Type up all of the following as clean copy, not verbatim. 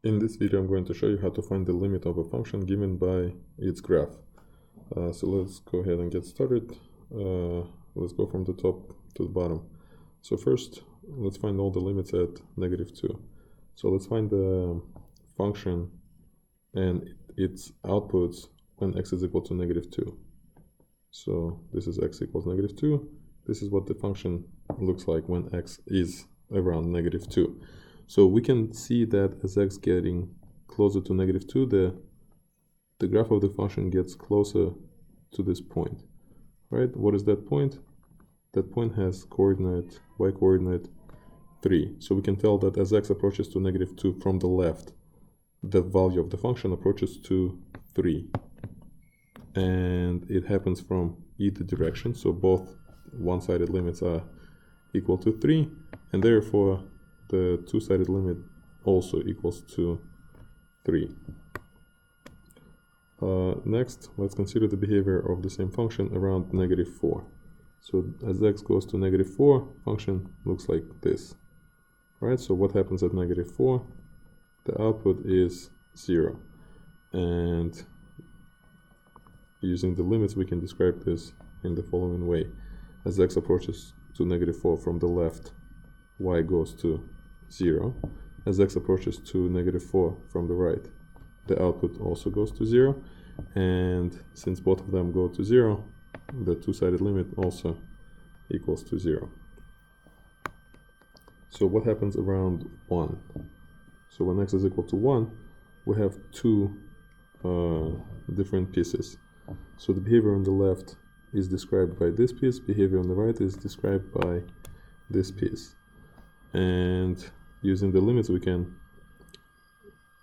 In this video I'm going to show you how to find the limit of a function given by its graph. So let's go ahead and get started. Let's go from the top to the bottom. So first let's find all the limits at -2. So let's find the function and its outputs when x is equal to -2. So this is x equals -2. This is what the function looks like when x is around -2. So we can see that as x getting closer to -2, the graph of the function gets closer to this point, right? What is that point? That point has coordinate, y coordinate 3. So we can tell that as x approaches to -2 from the left, the value of the function approaches to 3. And it happens from either direction. So both one-sided limits are equal to 3, and therefore the two-sided limit also equals to 3. Next, let's consider the behavior of the same function around -4. So as x goes to -4, function looks like this, right? So what happens at -4? The output is 0, and using the limits we can describe this in the following way. As x approaches to -4 from the left, y goes to 0. As x approaches to -4 from the right, the output also goes to 0. And since both of them go to 0, the two-sided limit also equals to 0. So what happens around 1? So when x is equal to 1, we have two different pieces. So the behavior on the left is described by this piece, behavior on the right is described by this piece. And using the limits we can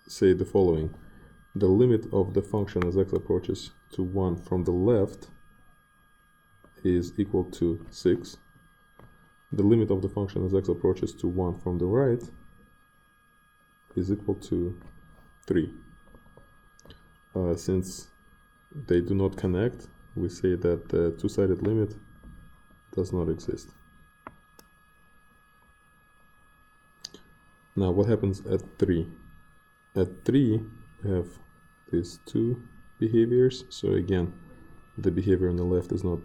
say the following. The limit of the function as x approaches to 1 from the left is equal to 6. The limit of the function as x approaches to 1 from the right is equal to 3. Since they do not connect, we say that the two-sided limit does not exist. Now what happens at 3? At 3 we have these two behaviors. So again, the behavior on the left is not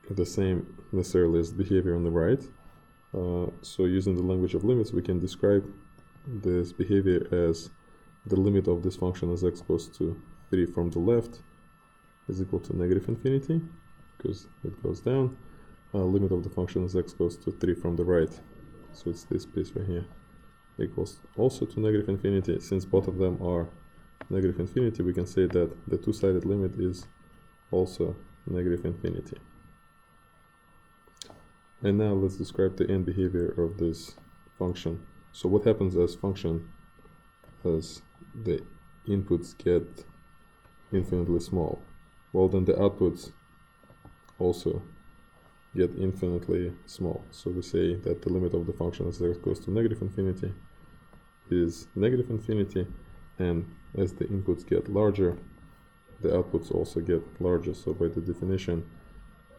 the same necessarily as the behavior on the right. So using the language of limits we can describe this behavior as the limit of this function as x goes to 3 from the left is equal to -infinity because it goes down. Limit of the function as x goes to 3 from the right, so it's this piece right here, equals also to -infinity. Since both of them are -infinity, we can say that the two-sided limit is also -infinity. And now let's describe the end behavior of this function. So what happens as the inputs get infinitely small? Well, then the outputs also get infinitely small. So we say that the limit of the function as x goes to -infinity is -infinity, and as the inputs get larger, the outputs also get larger. So by the definition,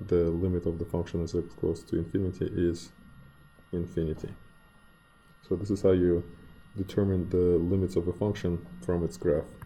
the limit of the function as x goes to infinity is infinity. So this is how you determine the limits of a function from its graph.